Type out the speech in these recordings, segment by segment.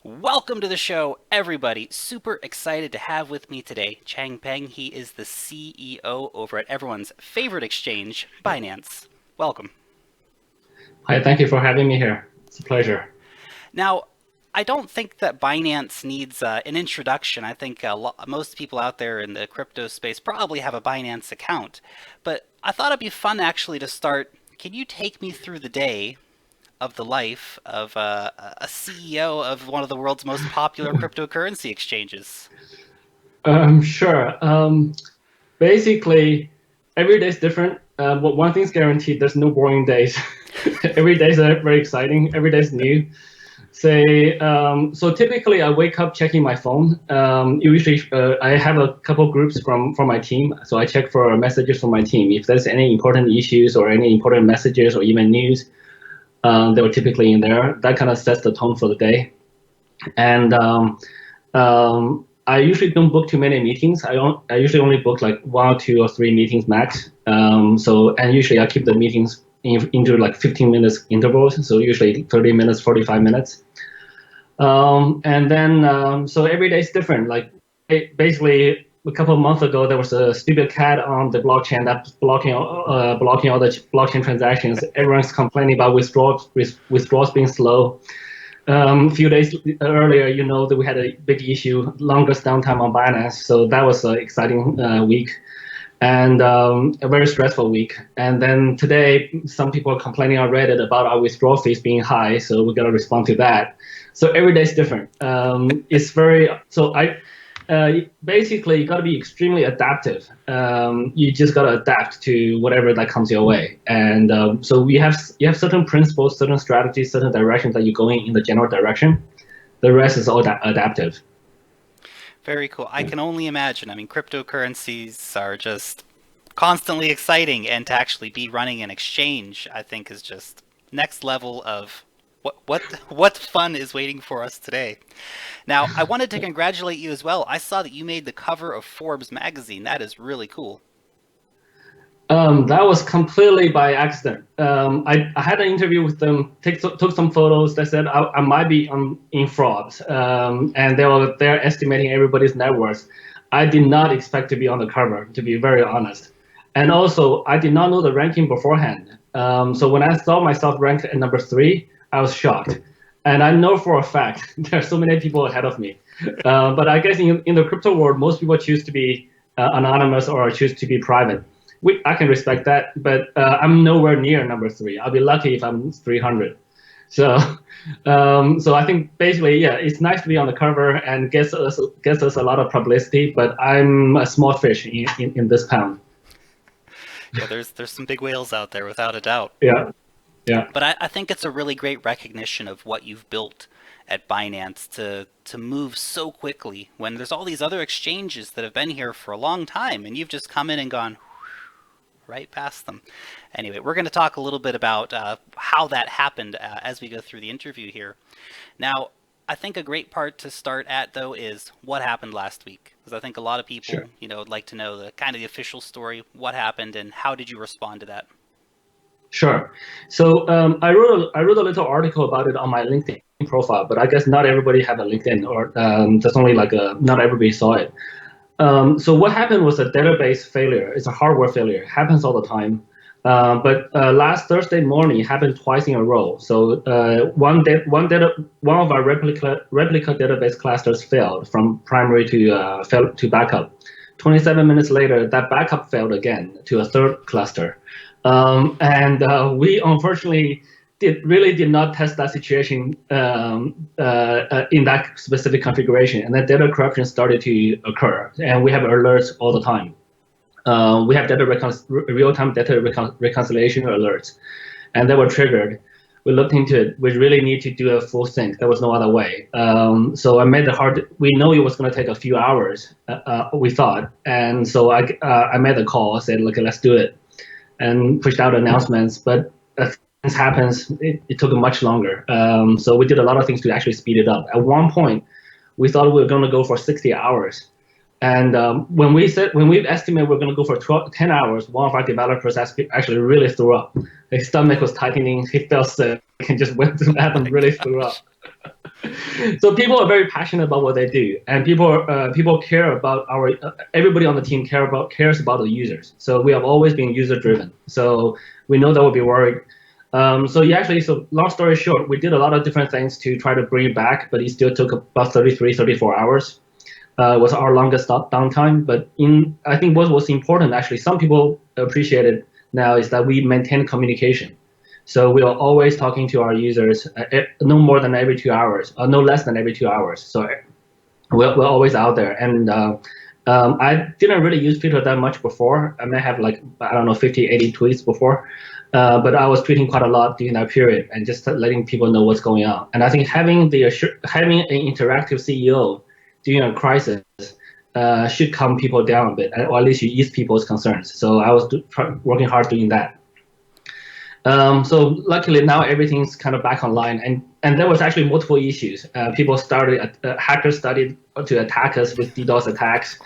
Welcome to the show, everybody. Super excited to have with me today Changpeng. He is the CEO over at everyone's favorite exchange, Binance. Welcome. Hi, thank you for having me here. It's a pleasure. Now, I don't think that Binance needs an introduction. I think most people out there in the crypto space probably have a Binance account. But I thought it'd be fun actually to start. Can you take me through the day of the life of a CEO of one of the world's most popular cryptocurrency exchanges? Sure. Basically, every day is different. But one thing's guaranteed: there's no boring days. Every day is very exciting. Every day is new. So typically I wake up checking my phone. Usually I have a couple groups from my team, so I check for messages from my team. If there's any important issues or any important messages or even news, they were typically in there. That kind of sets the tone for the day. And I usually don't book too many meetings. I usually only book like 1 or 2 or 3 meetings max. And usually I keep the meetings into like 15 minutes intervals. So usually 30 minutes, 45 minutes. So every day is different. Like basically a couple of months ago, there was a stupid cat on the blockchain that's blocking all the blockchain transactions. Everyone's complaining about withdrawals being slow. A few days earlier, that we had a big issue, longest downtime on Binance. So that was an exciting week and a very stressful week. And then today, some people are complaining on Reddit about our withdrawal fees being high. So we got to respond to that. So every day is different. It's very, so I, Basically, you got to be extremely adaptive. You just got to adapt to whatever that comes your way. And so you have certain principles, certain strategies, certain directions that you're going in the general direction. The rest is all adaptive. Very cool. I can only imagine. I mean, cryptocurrencies are just constantly exciting, and to actually be running an exchange, I think, is just next level of what fun is waiting for us today. Now, I wanted to congratulate you as well. I saw that you made the cover of Forbes magazine. That is really cool. That was completely by accident. I had an interview with them, took some photos. They said I might be in Forbes, and they're estimating everybody's net worth. I did not expect to be on the cover, to be very honest. And also, I did not know the ranking beforehand. So when I saw myself ranked at number 3, I was shocked. And I know for a fact there are so many people ahead of me. But I guess in the crypto world, most people choose to be anonymous or choose to be private. I can respect that, but I'm nowhere near number 3. I'll be lucky if I'm 300. So, so I think basically, yeah, it's nice to be on the cover and gets us a lot of publicity. But I'm a small fish in this pond. Yeah, there's some big whales out there without a doubt. Yeah, yeah, But I think it's a really great recognition of what you've built at Binance to move so quickly when there's all these other exchanges that have been here for a long time, and you've just come in and gone right past them. Anyway, we're going to talk a little bit about how that happened as we go through the interview here. Now, I think a great part to start at, though, is what happened last week. Because I think a lot of people, sure. would like to know the kind of the official story, what happened, and how did you respond to that? Sure. So I wrote a little article about it on my LinkedIn profile, but I guess not everybody have a LinkedIn, or just only like not everybody saw it. So what happened was a database failure. It's a hardware failure. It happens all the time. But last Thursday morning, it happened twice in a row. So one of our replica database clusters failed from primary to backup. 27 minutes later, that backup failed again to a third cluster. And we unfortunately did not test that situation in that specific configuration, and that data corruption started to occur, and we have alerts all the time. We have real-time data reconciliation alerts, and they were triggered. We looked into it. We really need to do a full sync. There was no other way. So I made it hard. We know it was going to take a few hours, we thought, and so I made a call. I said, "Look, let's do it," and pushed out announcements. But as things happens, it took much longer. So we did a lot of things to actually speed it up. At one point, we thought we were going to go for 60 hours. And when we estimate we're going to go for 10 hours, one of our developers actually really threw up. His stomach was tightening. He felt sick and just went to the bathroom and really threw up. So people are very passionate about what they do, and people care about our everybody on the team cares about the users. So we have always been user driven. So we know that we'll be worried. So yeah, actually, so long story short, we did a lot of different things to try to bring it back, but it still took about 33, 34 hours. Was our longest downtime. But I think what was important, actually, some people appreciate it now, is that we maintain communication. So we are always talking to our users, no more than every 2 hours, or no less than every 2 hours. So we're always out there. And I didn't really use Twitter that much before. I may have like, I don't know, 50, 80 tweets before. But I was tweeting quite a lot during that period and just letting people know what's going on. And I think having an interactive CEO during a crisis should calm people down a bit, or at least you ease people's concerns. So I was working hard doing that. So luckily now everything's kind of back online, and there was actually multiple issues. Hackers started to attack us with DDoS attacks.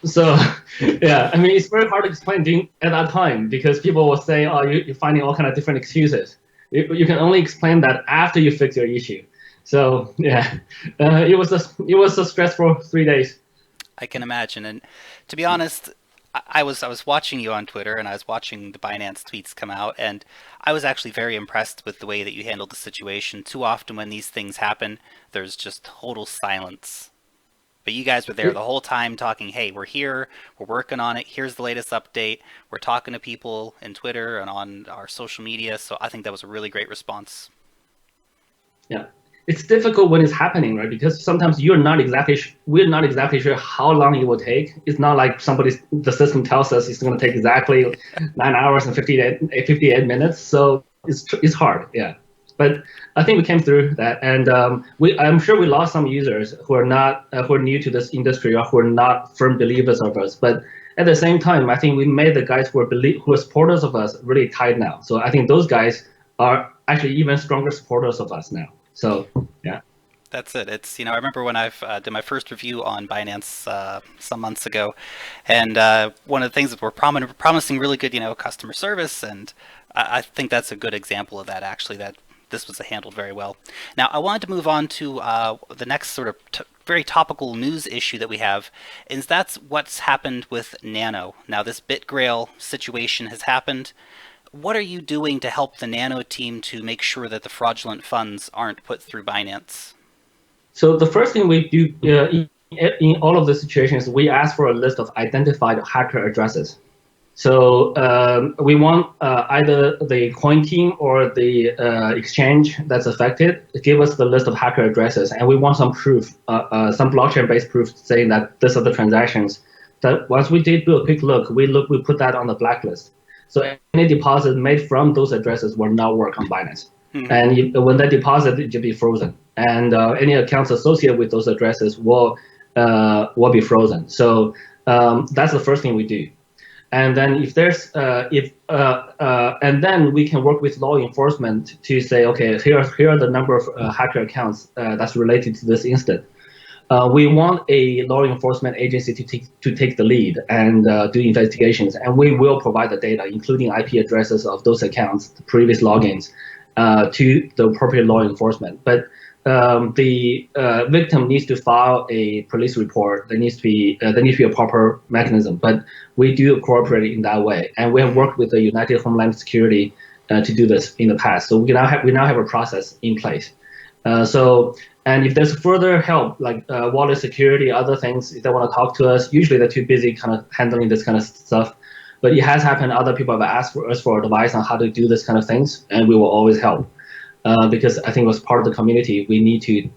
So yeah, I mean, it's very hard to explain at that time because people will say, oh, you're finding all kind of different excuses. You can only explain that after you fix your issue. So yeah, it was a stressful 3 days. I can imagine. And to be honest, I was watching you on Twitter and I was watching the Binance tweets come out, and I was actually very impressed with the way that you handled the situation. Too often when these things happen, there's just total silence. But you guys were there the whole time talking, hey, we're here, we're working on it, here's the latest update, we're talking to people in Twitter and on our social media, so I think that was a really great response. Yeah. It's difficult when it's happening, right? Because sometimes we're not exactly sure how long it will take. It's not like the system tells us it's going to take exactly 9 hours and 58 minutes. So it's hard, yeah. But I think we came through that, and I'm sure we lost some users who are new to this industry or who are not firm believers of us. But at the same time, I think we made the guys who are supporters of us really tight now. So I think those guys are actually even stronger supporters of us now. So yeah, that's it. It's I remember when I've did my first review on Binance some months ago, and one of the things that we're promising really good customer service, and I think that's a good example of that actually. That this was handled very well. Now I wanted to move on to the next sort of very topical news issue that we have, is that's what's happened with Nano. Now this BitGrail situation has happened. What are you doing to help the Nano team to make sure that the fraudulent funds aren't put through Binance? So the first thing we do in all of the situations, we ask for a list of identified hacker addresses. So we want either the coin team or the exchange that's affected to give us the list of hacker addresses, and we want some proof, some blockchain-based proof saying that these are the transactions. That once we did do a quick look, we put that on the blacklist. So any deposit made from those addresses will not work on Binance. And when that deposit, it will be frozen. And any accounts associated with those addresses will be frozen. So that's the first thing we do. And then and then we can work with law enforcement to say, okay, here are the number of hacker accounts that's related to this incident. We want a law enforcement agency to take the lead and do investigations, and we will provide the data, including IP addresses of those accounts, the previous logins, to the appropriate law enforcement. But the victim needs to file a police report. There needs to be a proper mechanism. But we do cooperate in that way, and we have worked with the United Homeland Security to do this in the past. So we now have a process in place. And if there's further help, like wallet security, other things, if they want to talk to us, usually they're too busy kind of handling this kind of stuff. But it has happened. Other people have asked us for advice on how to do this kind of things, and we will always help because I think as part of the community, we need to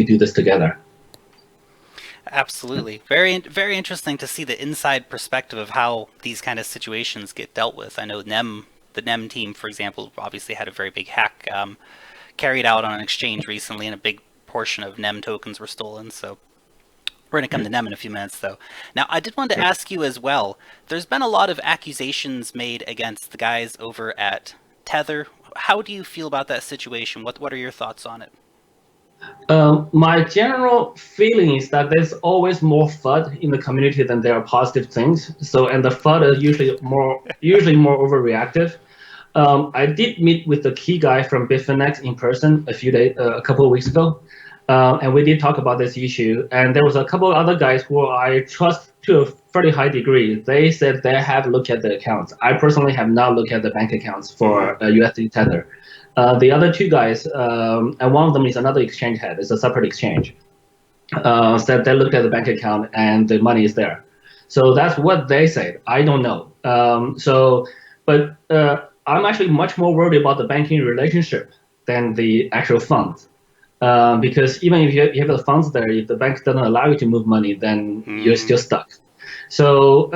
do this together. Absolutely, very very interesting to see the inside perspective of how these kind of situations get dealt with. I know the NEM team, for example, obviously had a very big hack carried out on an exchange recently, and a big portion of NEM tokens were stolen. So we're going to come to NEM in a few minutes, though. Now, I did want to ask you as well, there's been a lot of accusations made against the guys over at Tether. How do you feel about that situation? What are your thoughts on it? My general feeling is that there's always more FUD in the community than there are positive things. So, and the FUD is usually more overreactive. I did meet with the key guy from Bitfinex in person a couple of weeks ago, and we did talk about this issue. And there was a couple of other guys who I trust to a fairly high degree. They said they have looked at the accounts. I personally have not looked at the bank accounts for USD Tether. The other two guys, and one of them is another exchange head. It's a separate exchange. Said they looked at the bank account and the money is there. So that's what they said. I don't know. But I'm actually much more worried about the banking relationship than the actual funds. Because even if you have the funds there, if the bank doesn't allow you to move money, then you're still stuck. So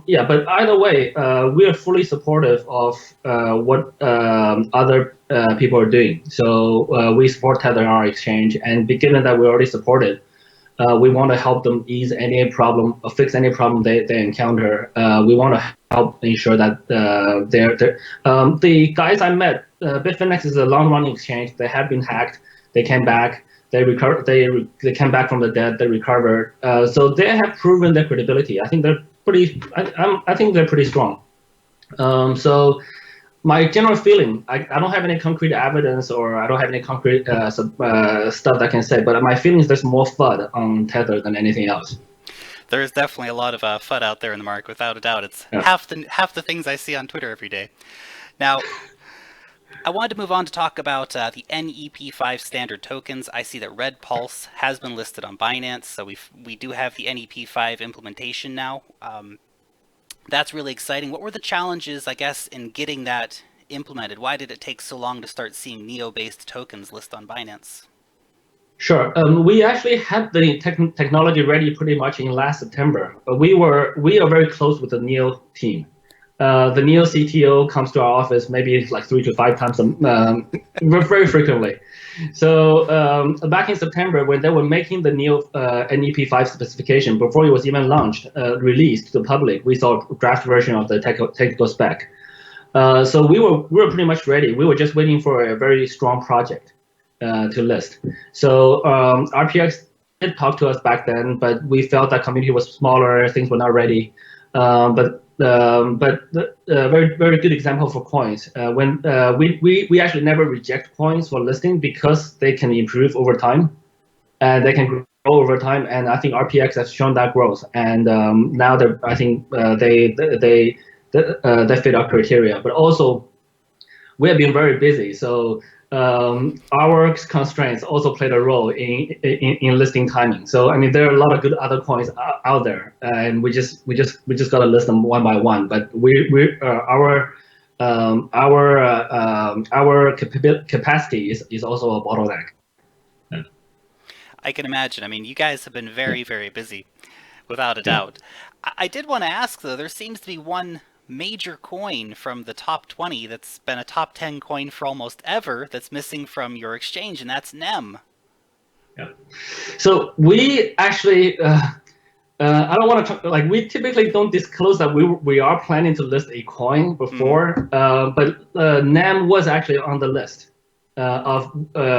yeah, but either way, we are fully supportive of what other people are doing. So we support Tether on our exchange, and given that we already support it, we want to help them ease any problem, or fix any problem they encounter. We want to help ensure that the guys I met, Bitfinex is a long-running exchange. They have been hacked. They came back. They came back from the dead. They recovered. So they have proven their credibility. I think they're pretty. I think they're pretty strong. So my general feeling, I don't have any concrete evidence or I don't have any concrete stuff I can say, but my feeling is there's more FUD on Tether than anything else. There's definitely a lot of FUD out there in the market, without a doubt. It's half the things I see on Twitter every day. Now, I wanted to move on to talk about the NEP5 standard tokens. I see that Red Pulse has been listed on Binance, so we do have the NEP5 implementation now. That's really exciting. What were the challenges, I guess, in getting that implemented? Why did it take so long to start seeing NEO-based tokens list on Binance? Sure. We actually had the technology ready pretty much in last September. We are very close with the NEO team. The NEO CTO comes to our office maybe like 3 to 5 times very frequently. So back in September, when they were making the NEO NEP5 specification, before it was even launched, released to the public, we saw a draft version of the technical spec. So we were pretty much ready. We were just waiting for a very strong project to list. So RPX did talk to us back then, but we felt that community was smaller, things were not ready. But very very good example for coins. When we actually never reject coins for listing because they can improve over time, and they can grow over time. And I think RPX has shown that growth. And now I think they fit our criteria. But also, we have been very busy, so our constraints also played a role in listing timing. So I mean, there are a lot of good other coins out there, and we just gotta list them one by one. But our capacity is also a bottleneck. Yeah. I can imagine. I mean, you guys have been very, very busy, without a doubt. I did want to ask, though, there seems to be one major coin from the top 20 that's been a top 10 coin for almost ever that's missing from your exchange, and that's NEM. Yeah. So we actually, I don't want to talk, like, we typically don't disclose that we are planning to list a coin before, but NEM was actually on the list of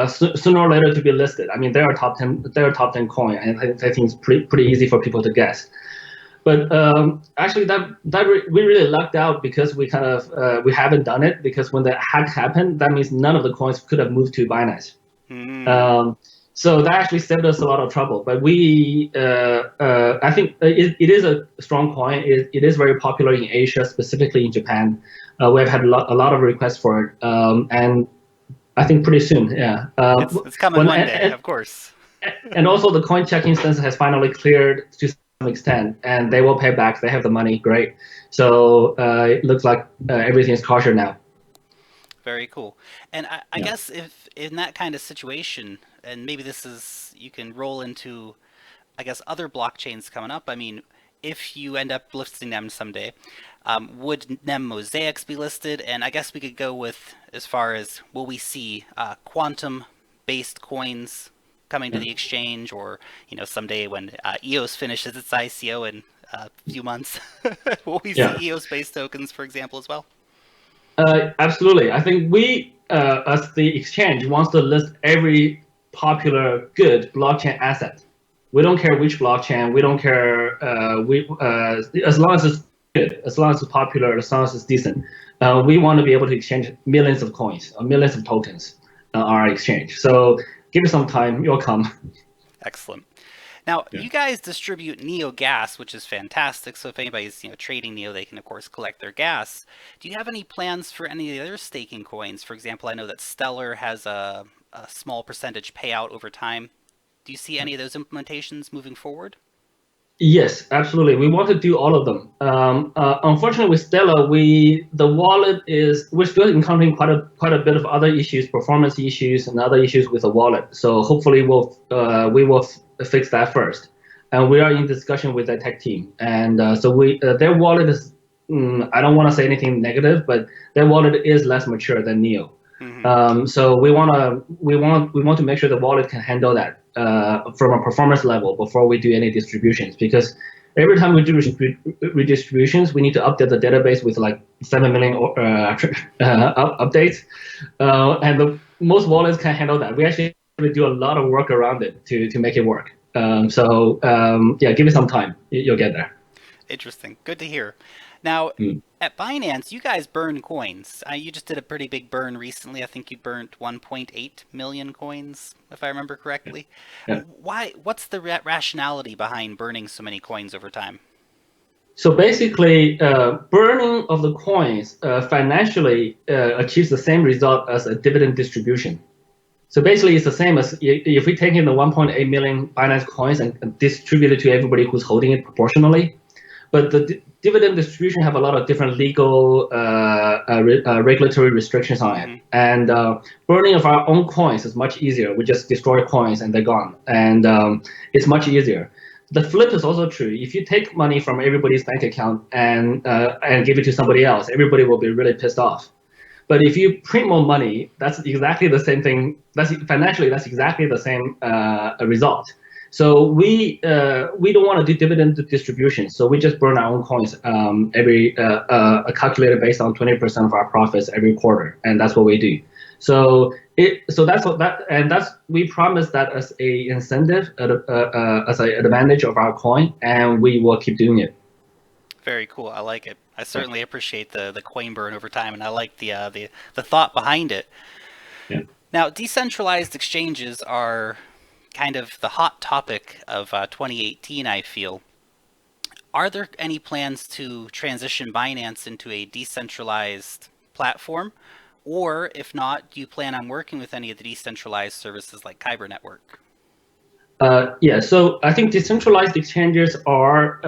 sooner or later to be listed. I mean, they're a top 10 coin, and I think it's pretty easy for people to guess. But actually, we really lucked out because we kind of we haven't done it, because when the hack happened, that means none of the coins could have moved to Binance. So that actually saved us a lot of trouble. But I think it is a strong coin. It is very popular in Asia, specifically in Japan. We have had a lot of requests for it, and I think pretty soon, yeah. It's coming one day, of course. And also, the coin check instance has finally cleared to some extent, and they will pay back. They have the money, great. So it looks like everything's kosher now. Very cool. And I guess if in that kind of situation, and maybe you can roll into, I guess, other blockchains coming up. I mean, if you end up listing them someday, would NEM Mosaics be listed? And I guess we could go with as far as, will we see quantum-based coins coming to the exchange, or someday when EOS finishes its ICO in a few months, will we see EOS-based tokens, for example, as well? Absolutely. I think we, as the exchange, wants to list every popular good blockchain asset. We don't care which blockchain. We don't care. As long as it's good, as long as it's popular, as long as it's decent, We want to be able to exchange millions of coins or millions of tokens on our exchange. So give it some time, you'll come. Excellent. Now, Yeah. you guys distribute Neo gas, which is fantastic. So if anybody's trading Neo, they can of course collect their gas. Do you have any plans for any of the other staking coins? For example, I know that Stellar has a small percentage payout over time. Do you see any of those implementations moving forward? Yes, absolutely. We want to do all of them. Unfortunately, with Stellar, the wallet is we're still encountering quite a bit of other issues, performance issues, and other issues with the wallet. So hopefully, we will fix that first. And we are in discussion with the tech team. And so their wallet is I don't want to say anything negative, but their wallet is less mature than Neo. Mm-hmm. So we want to make sure the wallet can handle that from a performance level before we do any distributions, because every time we do redistributions, we need to update the database with like 7 million updates, and most wallets can handle that. We actually do a lot of work around it to make it work. Yeah, give it some time, you'll get there. Interesting. Good to hear. Now, Mm. at Binance, you guys burn coins. You just did a pretty big burn recently. I think you burnt 1.8 million coins, if I remember correctly. Yeah. Why? What's the rationality behind burning so many coins over time? So basically, burning of the coins financially achieves the same result as a dividend distribution. So basically, it's the same as if we take in the 1.8 million Binance coins and distribute it to everybody who's holding it proportionally. But the dividend distribution have a lot of different legal regulatory restrictions on it. Mm-hmm. And burning of our own coins is much easier. We just destroy coins and they're gone. And it's much easier. The flip is also true. If you take money from everybody's bank account and give it to somebody else, everybody will be really pissed off. But if you print more money, that's exactly the same thing. Financially, that's exactly the same result. So we don't want to do dividend distribution. So we just burn our own coins calculated based on 20% of our profits every quarter, and that's what we do. So that's we promise that as a incentive, as an advantage of our coin, and we will keep doing it. Very cool. I like it. I certainly appreciate the coin burn over time, and I like the thought behind it. Yeah. Now, decentralized exchanges are kind of the hot topic of 2018, I feel. Are there any plans to transition Binance into a decentralized platform? Or if not, do you plan on working with any of the decentralized services like Kyber Network? Yeah, so I think decentralized exchanges are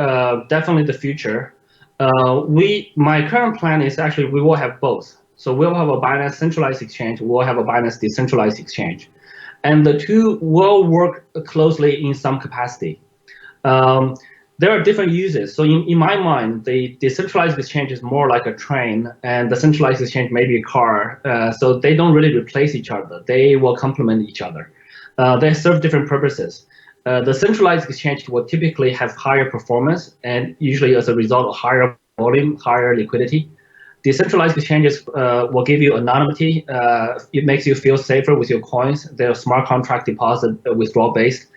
definitely the future. My current plan is actually we will have both. So we'll have a Binance centralized exchange, we'll have a Binance decentralized exchange. And the two will work closely in some capacity. There are different uses. So in my mind, the decentralized exchange is more like a train, and the centralized exchange may be a car. So they don't really replace each other. They will complement each other. They serve different purposes. The centralized exchange will typically have higher performance, and usually as a result of higher volume, higher liquidity. Decentralized exchanges will give you anonymity. It makes you feel safer with your coins. They're smart contract deposit withdrawal based.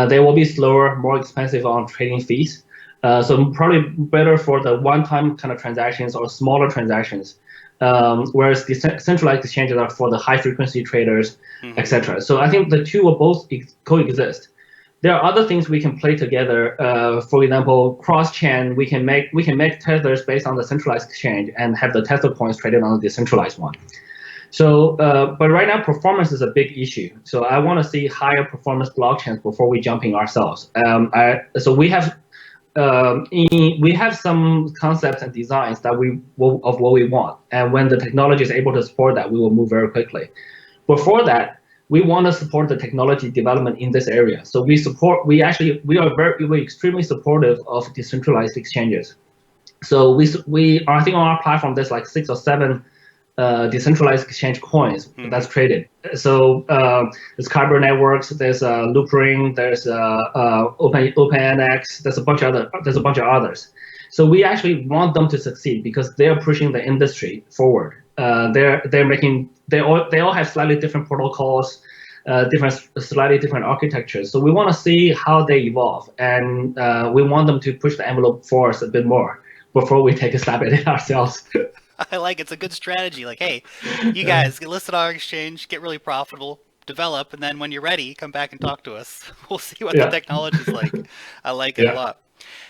They will be slower, more expensive on trading fees. So probably better for the one-time kind of transactions or smaller transactions. Whereas the centralized exchanges are for the high-frequency traders, Mm-hmm. etc. So I think the two will both coexist. There are other things we can play together. For example, cross-chain, we can make tethers based on the centralized exchange and have the tether coins traded on the decentralized one. So, but right now performance is a big issue. So I want to see higher performance blockchains before we jump in ourselves. So we have some concepts and designs that of what we want, and when the technology is able to support that, we will move very quickly. Before that, we want to support the technology development in this area. So we're extremely supportive of decentralized exchanges. So I think on our platform there's like 6 or 7 decentralized exchange coins that's traded. So there's Kyber Networks, there's Loopring, there's OpenNX, there's a bunch of others. So we actually want them to succeed because they're pushing the industry forward. They all have slightly different protocols, slightly different architectures. So we want to see how they evolve, and we want them to push the envelope for us a bit more before we take a stab at it ourselves. I like it's a good strategy. Like, hey, you guys get listed on our exchange, get really profitable, develop, and then when you're ready, come back and talk to us. We'll see what the Yeah, technology's like. I like it a yeah, lot.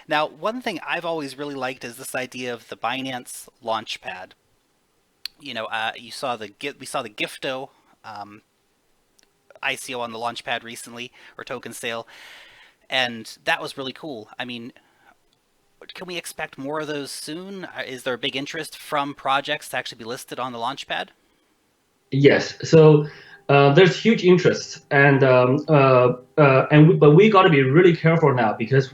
Now, one thing I've always really liked is this idea of the Binance Launchpad. You saw we saw the Gifto um, ICO on the Launchpad recently, or token sale, and that was really cool. I mean, can we expect more of those soon? Is there a big interest from projects to actually be listed on the Launchpad? yes. So there's huge interest, but we got to be really careful now because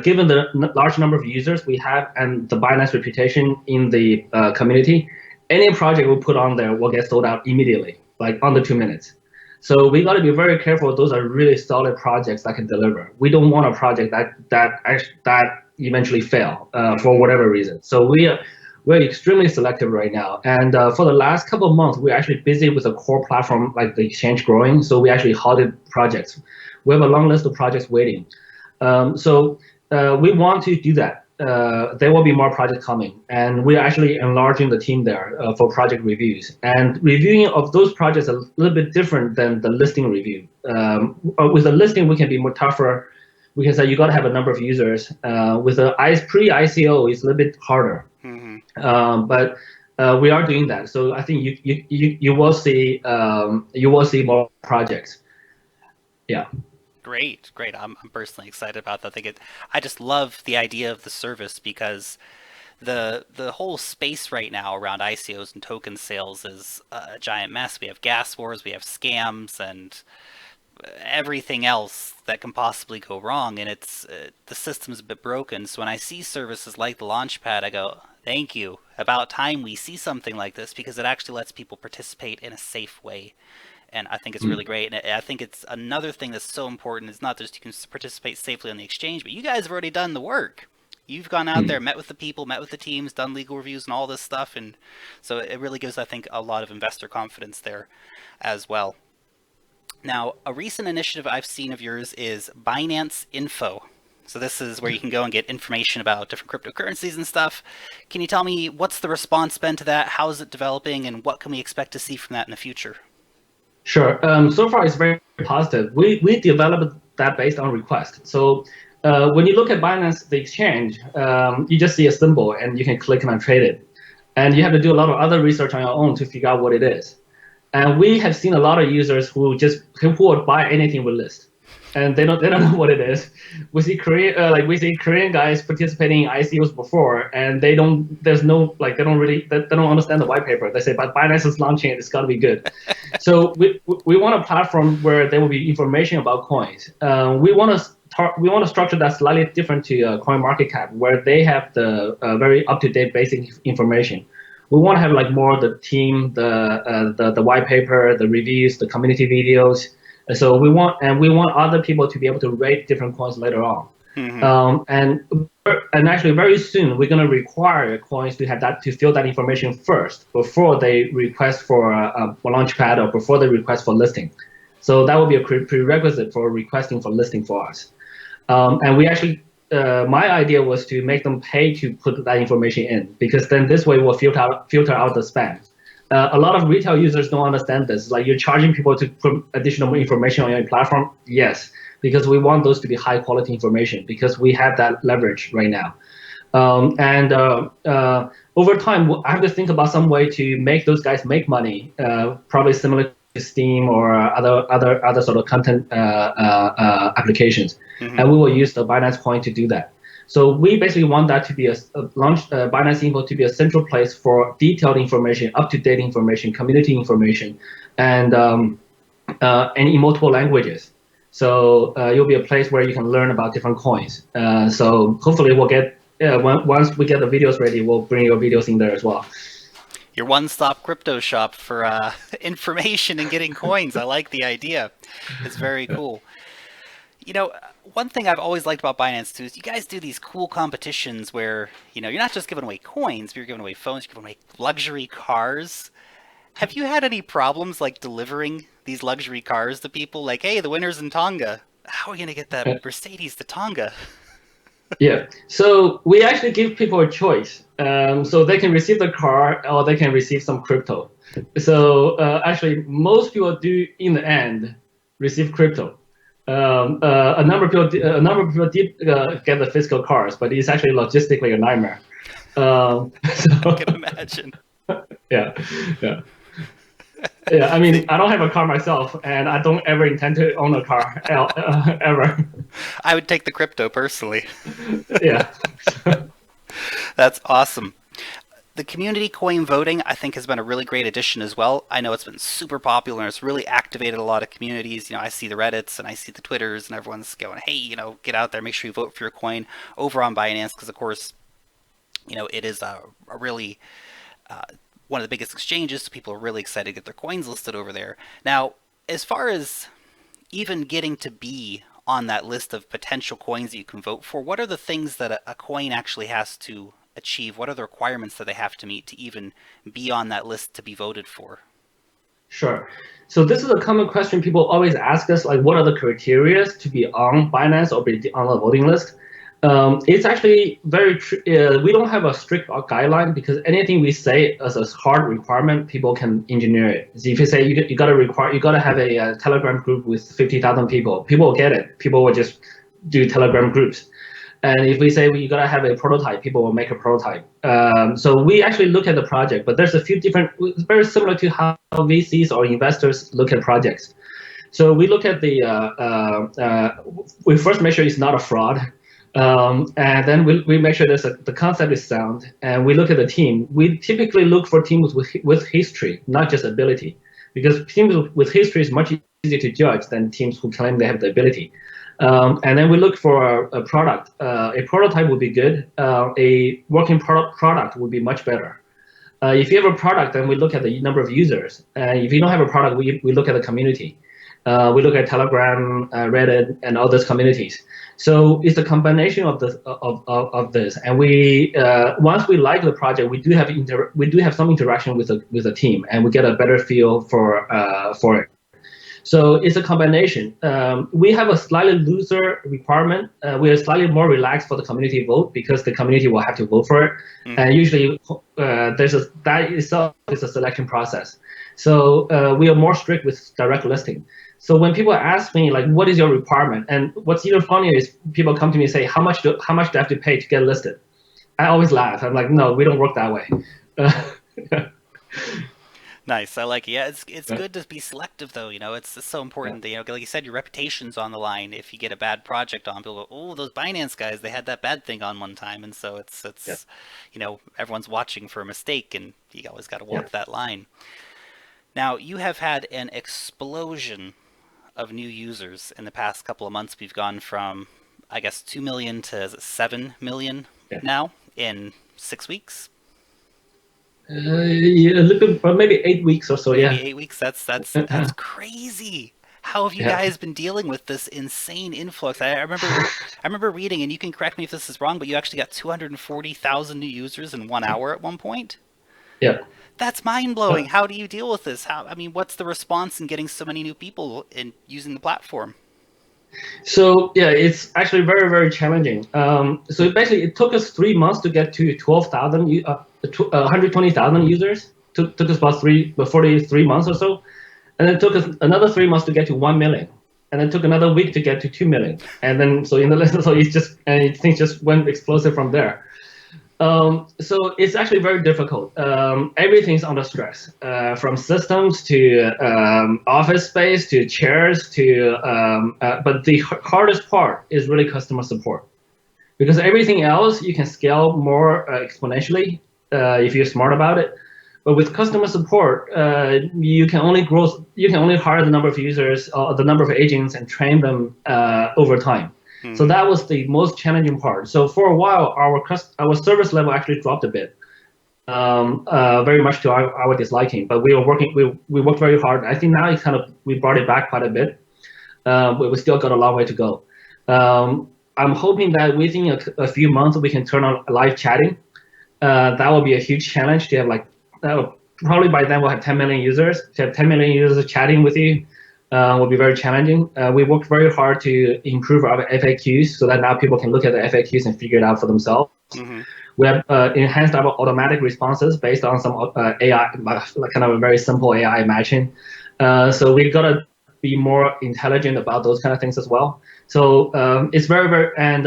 given the large number of users we have and the Binance reputation in the community, any project we put on there will get sold out immediately, like under 2 minutes. So we got to be very careful. Those are really solid projects that can deliver. We don't want a project that eventually fail for Mm-hmm. whatever reason. So we're extremely selective right now. And for the last couple of months, we're actually busy with a core platform like the exchange growing. So we actually halted projects. We have a long list of projects waiting. We want to do that. There will be more projects coming, and we're actually enlarging the team there for project reviews. And reviewing of those projects is a little bit different than the listing review. With the listing, we can be more tougher. We can say you got to have a number of users. With the pre-ICO, it's a little bit harder. Mm-hmm. But we are doing that. So I think you will see more projects. Yeah. Great, great. I'm personally excited about that. I just love the idea of the service because the whole space right now around ICOs and token sales is a giant mess. We have gas wars, we have scams, and everything else that can possibly go wrong, and it's the system's a bit broken. So when I see services like the Launchpad, I go, "Thank you. About time we see something like this because it actually lets people participate in a safe way." And I think it's really Mm. great. And I think it's another thing that's so important is not just you can participate safely on the exchange, but you guys have already done the work. You've gone out there, Mm. met with the people, met with the teams, done legal reviews and all this stuff, and so it really gives, I think, a lot of investor confidence there as well. Now, a recent initiative I've seen of yours is Binance Info. So this is where you can go and get information about different cryptocurrencies and stuff. Can you tell me what's the response been to that? How is it developing, and what can we expect to see from that in the future? Sure. So far, it's very positive. We developed that based on request. So when you look at Binance, the exchange, you just see a symbol and you can click and trade it. And you have to do a lot of other research on your own to figure out what it is. And we have seen a lot of users who would buy anything we list, and they don't know what it is. We see Korean guys participating in ICOs before, and they don't. There's no like they don't understand the white paper. They say, but Binance is launching it. It's got to be good. So we want a platform where there will be information about coins. We want to structure that slightly different to CoinMarketCap, where they have the very up-to-date basic information. We want to have like more the team, the white paper, the reviews, the community videos. So we want other people to be able to rate different coins later on. Mm-hmm. And actually, very soon we're going to require coins to have that to fill that information first before they request for a launchpad or before they request for listing. So that will be a prerequisite for requesting for listing for us. And we actually, my idea was to make them pay to put that information in, because then this way we'll filter out the spam. A lot of retail users don't understand this. Like, you're charging people to put additional information on your platform. Yes, because we want those to be high quality information because we have that leverage right now. And over time, I have to think about some way to make those guys make money, probably similar to Steam or other sort of content applications. Mm-hmm. And we will use the Binance coin to do that. So we basically want that to be a Binance Info to be a central place for detailed information, up-to-date information, community information, and in multiple languages. So it'll be a place where you can learn about different coins. So hopefully we'll get once we get the videos ready, we'll bring your videos in there as well. Your one-stop crypto shop for information and getting coins. I like the idea. It's very cool. You know, one thing I've always liked about Binance too is you guys do these cool competitions where, you're not just giving away coins, but you're giving away phones, you're giving away luxury cars. Have you had any problems like delivering these luxury cars to people? Like, hey, the winner's in Tonga. How are we gonna get that Mercedes to Tonga? Yeah. So we actually give people a choice. So they can receive the car or they can receive some crypto. So actually, most people do in the end receive crypto. A number of people did get the physical cars, but it's actually logistically a nightmare. I can So imagine. yeah, yeah. Yeah, I mean, See, I don't have a car myself, and I don't ever intend to own a car ever. I would take the crypto personally. Yeah. That's awesome. The community coin voting, I think, has been a really great addition as well. I know it's been super popular and it's really activated a lot of communities. I see the Reddits and I see the Twitters and everyone's going, hey, get out there, make sure you vote for your coin over on Binance because, of course, it is a really uh, one of the biggest exchanges. So people are really excited to get their coins listed over there. Now, as far as even getting to be on that list of potential coins that you can vote for, what are the things that a coin actually has to achieve? What are the requirements that they have to meet to even be on that list to be voted for? Sure. So this is a common question people always ask us, like, what are the criteria to be on Binance or be on the voting list? It's actually we don't have a strict guideline because anything we say as a hard requirement, people can engineer it. So if you say you gotta have a, Telegram group with 50,000 people, people will get it. People will just do Telegram groups. And if we say you gotta have a prototype, people will make a prototype. So we actually look at the project, but there's a few different, very similar to how VCs or investors look at projects. So we look at we first make sure it's not a fraud. And then we make sure the concept is sound, and we look at the team. We typically look for teams with history, not just ability, because teams with history is much easier to judge than teams who claim they have the ability. And then we look for a product. A prototype would be good. A working product would be much better. If you have a product, then we look at the number of users. If you don't have a product, we look at the community. We look at Telegram, Reddit, and all those communities. So it's a combination of this. And we once we like the project, we do have some interaction with the team, and we get a better feel for it. So it's a combination. We have a slightly looser requirement. We are slightly more relaxed for the community vote because the community will have to vote for it. Mm-hmm. And usually that itself is a selection process. So we are more strict with direct listing. So when people ask me like, what is your requirement? And what's even funnier is people come to me and say, how much do I have to pay to get listed? I always laugh. I'm like, no, we don't work that way. Nice. I like it. Yeah, it's good to be selective though. It's so important that, like you said, your reputation's on the line. If you get a bad project on, people go, "Oh, those Binance guys, they had that bad thing on one time," and so Yeah. everyone's watching for a mistake, and you always got to Yeah. walk that line. Now, you have had an explosion of new users in the past couple of months. We've gone from, I guess, 2 million to is it 7 million Yeah. now in 6 weeks. Yeah, a little bit, or maybe 8 weeks or so. Maybe Yeah. 8 weeks. That's crazy. How have you Yeah. guys been dealing with this insane influx? I remember reading, and you can correct me if this is wrong, but you actually got 240,000 new users in 1 hour at one point. Yeah. That's mind blowing. How do you deal with this? What's the response in getting so many new people in using the platform? So yeah, it's actually very, very challenging. So basically, it took us 3 months to get to 120,000 users. Took us about 43 months or so, and then took us another 3 months to get to 1 million, and then took another week to get to 2 million, and then so in the lesson, so things just went explosive from there. So it's actually very difficult. Everything's under stress, from systems to office space to chairs to. But the hardest part is really customer support, because everything else you can scale more exponentially if you're smart about it. But with customer support, you can only grow. You can only hire the number of users, the number of agents, and train them over time. So Hmm. that was the most challenging part. So for a while, our service level actually dropped a bit, very much to our disliking. But we worked very hard. I think now we brought it back quite a bit, but we still got a long way to go. I'm hoping that within a few months we can turn on live chatting. That will be a huge challenge to have probably by then we'll have 10 million users. To have 10 million users chatting with you, will be very challenging. We worked very hard to improve our FAQs so that now people can look at the FAQs and figure it out for themselves. Mm-hmm. We have enhanced our automatic responses based on some AI, like kind of a very simple AI matching. So we got to be more intelligent about those kind of things as well. So it's very, and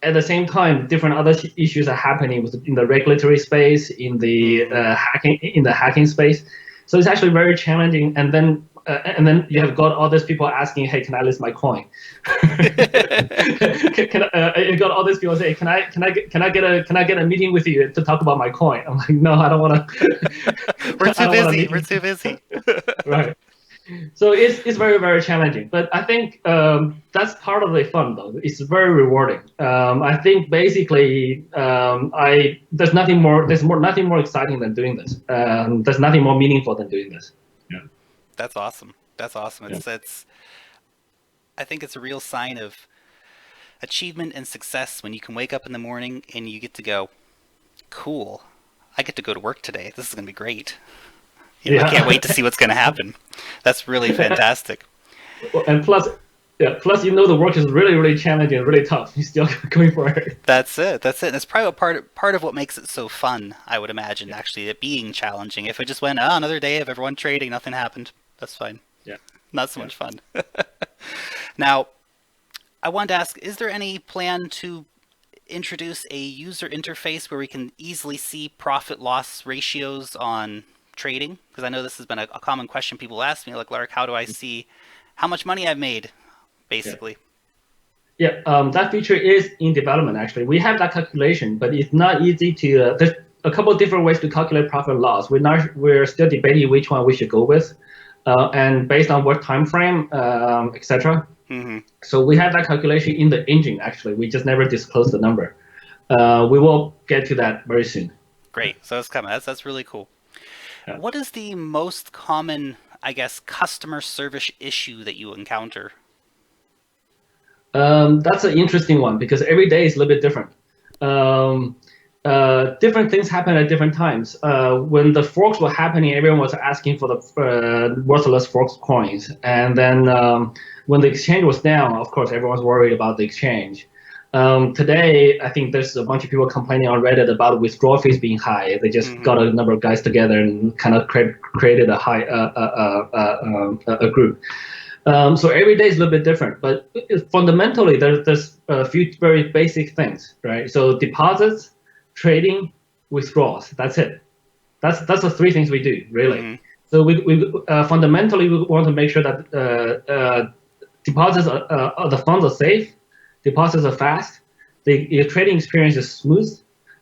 at the same time, different other issues are happening in the regulatory space, in the hacking space. So it's actually very challenging. And then you have got all these people asking, "Hey, can I list my coin?" You got all these people say, "Can I get a meeting with you to talk about my coin?" I'm like, "No, I don't want to." We're too busy. We're too busy. Right. So it's very challenging, but I think that's part of the fun though. It's very rewarding. I think basically there's nothing more exciting than doing this. There's nothing more meaningful than doing this. Yeah. That's awesome. That's awesome. It's I think it's a real sign of achievement and success when you can wake up in the morning and you get to go, cool, I get to go to work today. This is going to be great. I can't wait to see what's going to happen. That's really fantastic. And plus the work is really challenging, really tough. You're still going for it. That's it. And it's probably part of what makes it so fun, I would imagine, actually, it being challenging. If it just went, another day of everyone trading, nothing happened, that's fine. Yeah. Not so much fun. Now, I wanted to ask, is there any plan to introduce a user interface where we can easily see profit-loss ratios on trading? Because I know this has been a common question people ask me, like, Lark, how do I see how much money I've made, basically? Yeah, that feature is in development, actually. We have that calculation, but it's not easy to, there's a couple of different ways to calculate profit loss. We're still debating which one we should go with, and based on what time frame, etc. Mm-hmm. So we have that calculation in the engine, actually. We just never disclosed the number. We will get to that very soon. Great. So it's coming. That's really cool. Yeah. What is the most common, I guess, customer service issue that you encounter? That's an interesting one because every day is a little bit different. Different things happen at different times. When the forks were happening, everyone was asking for the worthless forks coins. And then when the exchange was down, of course, everyone's worried about the exchange. Today, I think there's a bunch of people complaining on Reddit about withdrawal fees being high. They just got a number of guys together and kind of created a group. So every day is a little bit different, but fundamentally, there's a few very basic things, right? So deposits, trading, withdrawals. That's it. That's the three things we do, really. Mm-hmm. So we fundamentally we want to make sure that deposits the funds are safe, deposits are fast, the trading experience is smooth,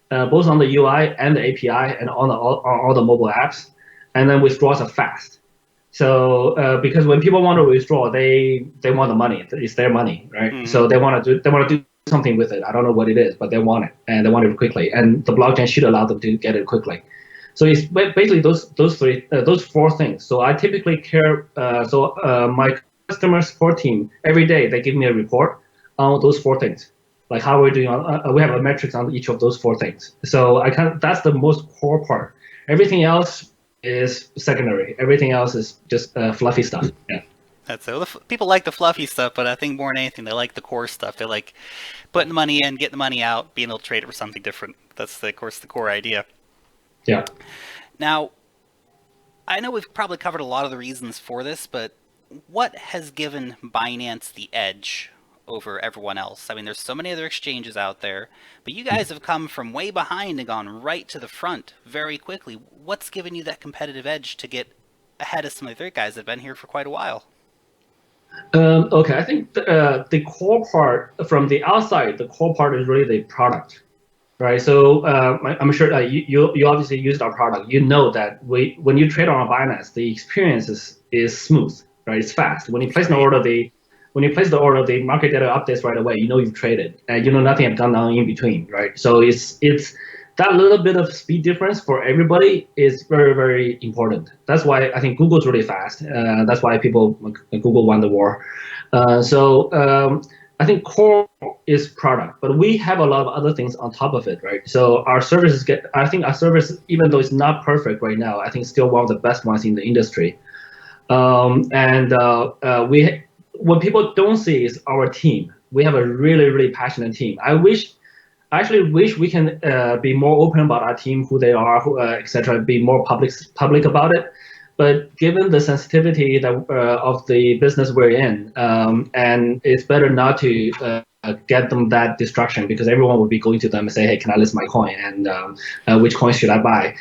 both on the UI and the API and on all the mobile apps, and then withdrawals are fast. So because when people want to withdraw, they want the money. It's their money, right? Mm-hmm. So they want to do something with it. I don't know what it is, but they want it, and they want it quickly. And the blockchain should allow them to get it quickly. So it's basically those four things. So I typically care. My customer support team every day they give me a report on those four things, like how we're doing. We have a metrics on each of those four things. So that's the most core part. Everything else is secondary. Everything else is just fluffy stuff. Yeah. That's it. People like the fluffy stuff, but I think more than anything, they like the core stuff. They like putting the money in, getting the money out, being able to trade it for something different. That's, of course, the core idea. Yeah. Now, I know we've probably covered a lot of the reasons for this, but what has given Binance the edge over everyone else? I mean, there's so many other exchanges out there, but you guys have come from way behind and gone right to the front very quickly. What's given you that competitive edge to get ahead of some of the other guys that have been here for quite a while? Okay, I think the core part from the outside, the core part is really the product, right? So I'm sure you obviously used our product. You know that when you trade on Binance, the experience is smooth, right? It's fast. When you place the order, the market data updates right away. You know you've traded, and you know nothing has gone on in between, right? So it's that little bit of speed difference for everybody is very important. That's why I think Google's really fast. That's why Google won the war. I think core is product, but we have a lot of other things on top of it, right? So our services I think our service, even though it's not perfect right now, I think still one of the best ones in the industry. And we what people don't see is our team. We have a really passionate team. I actually wish we can be more open about our team, who they are, etc. Be more public about it. But given the sensitivity that of the business we're in, and it's better not to get them that distraction because everyone will be going to them and say, "Hey, can I list my coin? And which coin should I buy?"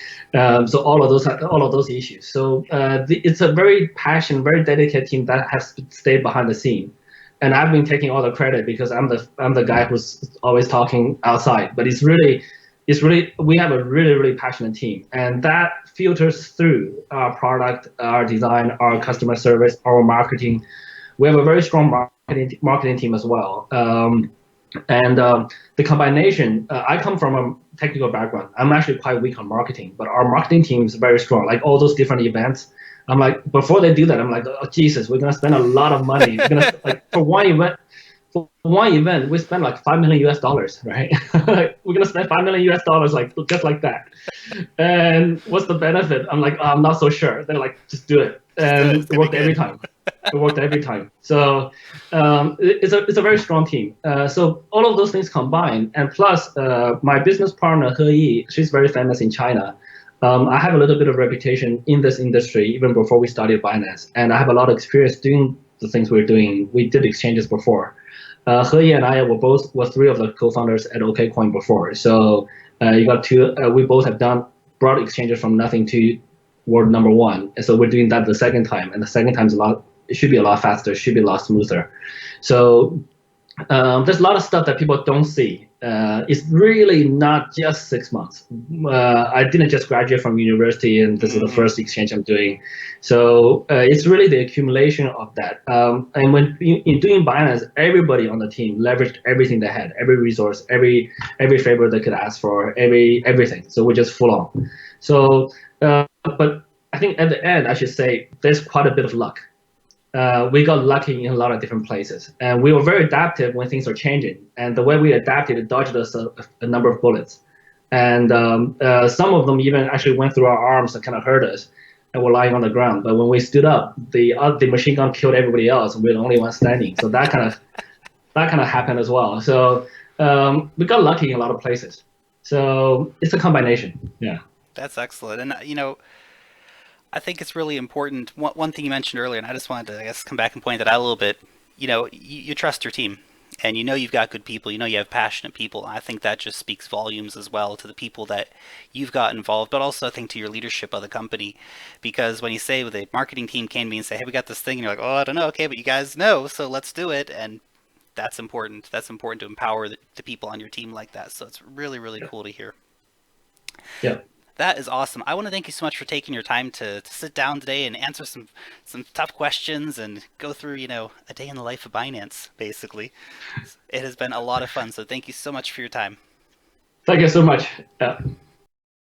So all of those issues. So it's a very passionate, very dedicated team that has stayed behind the scene, and I've been taking all the credit because I'm the guy who's always talking outside. But it's really we have a really passionate team, and that filters through our product, our design, our customer service, our marketing. We have a very strong marketing team as well. And the combination, I come from a technical background. I'm actually quite weak on marketing, but our marketing team is very strong. Like all those different events, I'm like, before they do that, I'm like, oh Jesus, we're gonna spend a lot of money. We're gonna like for one event, we spend like $5 million, right? Like, we're gonna spend $5 million like just like that. And what's the benefit? I'm like, oh, I'm not so sure. They're like, just do it, Just do it. and It's it gonna be worked every good. time. It worked every time. So it's a very strong team. So all of those things combined, and plus my business partner He Yi, she's very famous in China. I have a little bit of reputation in this industry even before we started Binance, and I have a lot of experience doing the things we're doing. We did exchanges before. He Yi and I were three of the co-founders at OKCoin before. So you got two. We both have brought exchanges from nothing to world number one. And so we're doing that the second time, and the second time is a lot. It should be a lot faster. It should be a lot smoother. So there's a lot of stuff that people don't see. It's really not just 6 months. I didn't just graduate from university, and this is the first exchange I'm doing. So it's really the accumulation of that. And when in doing Binance, everybody on the team leveraged everything they had, every resource, every favor they could ask for, everything. So we're just full on. So, but I think at the end, I should say there's quite a bit of luck. We got lucky in a lot of different places, and we were very adaptive when things are changing. And the way we adapted, it dodged us a number of bullets, and some of them even actually went through our arms and kind of hurt us, and were lying on the ground. But when we stood up, the machine gun killed everybody else, and we're the only one standing. So that kind of happened as well. So we got lucky in a lot of places. So it's a combination. Yeah. That's excellent. And I think it's really important. One thing you mentioned earlier, and I just wanted to, I guess, come back and point that out a little bit. You trust your team, and you've got good people. You have passionate people. And I think that just speaks volumes as well to the people that you've got involved, but also I think to your leadership of the company. Because when you say the marketing team came to me and say, "Hey, we got this thing," and you're like, "Oh, I don't know, okay, but you guys know, so let's do it." And that's important. That's important to empower the people on your team like that. So it's really cool to hear. Yeah. That is awesome. I want to thank you so much for taking your time to sit down today and answer some tough questions and go through, a day in the life of Binance, basically. It has been a lot of fun, so thank you so much for your time. Thank you so much. Yeah.